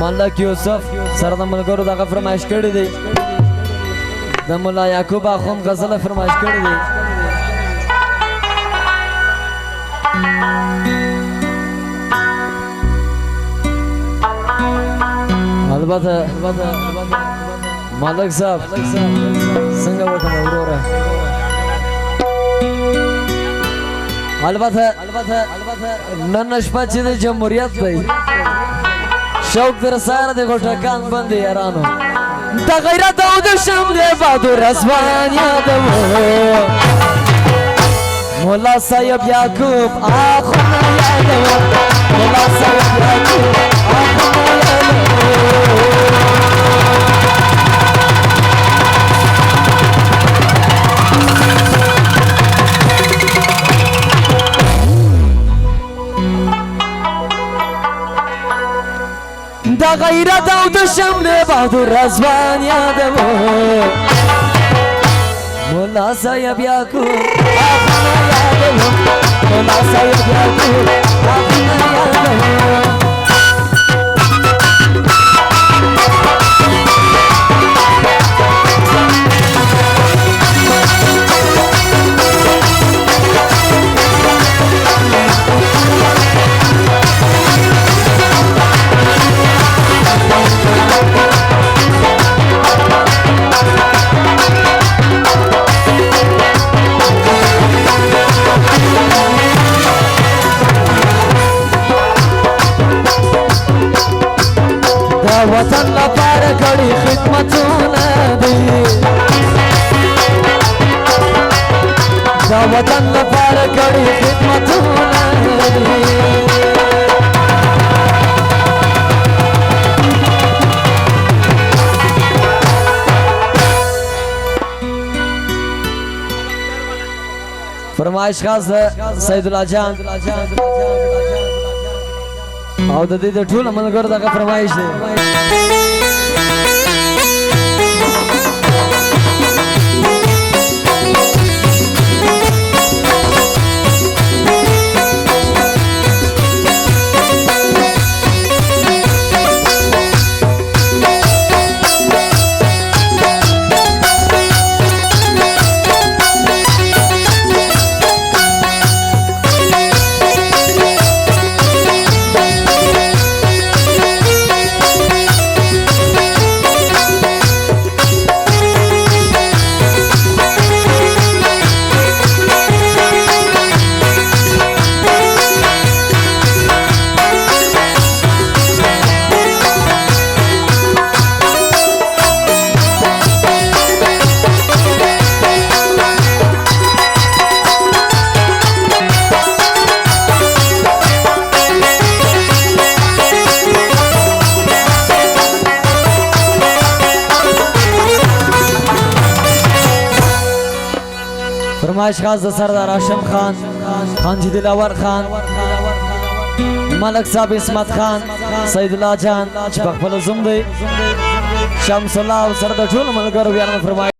مالک یوسف سره د ملګرو دغه فرمایش کړی دی د مولا یعقوب اخوند غزل فرمایش کړی دی البته مالک صاحب څنګه وته وروره البته نن شپه چې د جمهوریت دی شوق در سره د غټکان باندې یارانو د غیرت او د شم د بہادر اسمان یادو مولا صاحب یعقوب اخونا یادو مولا صاحب یعقوب اخونا یادو دا غیرت او د شمل بہادر ازوان یادو مولا صاحب یعقوب اخونا یادو مولا صاحب یعقوب اخونا یادو وطن لپاره کړي خدمتونه دي دا وطن لپاره کړي خدمتونه دي فرمایش خاص سید الله جان او د دې ټول ملګرو دغه فرمایش دی فرمایش خاص د سردار هاشم خان خانجی دلاور خان ملک صاحب اسمت خان سید الله جان چې په خپل زوم دی شمس الله سره د ټول ملګرو بیان فرمایش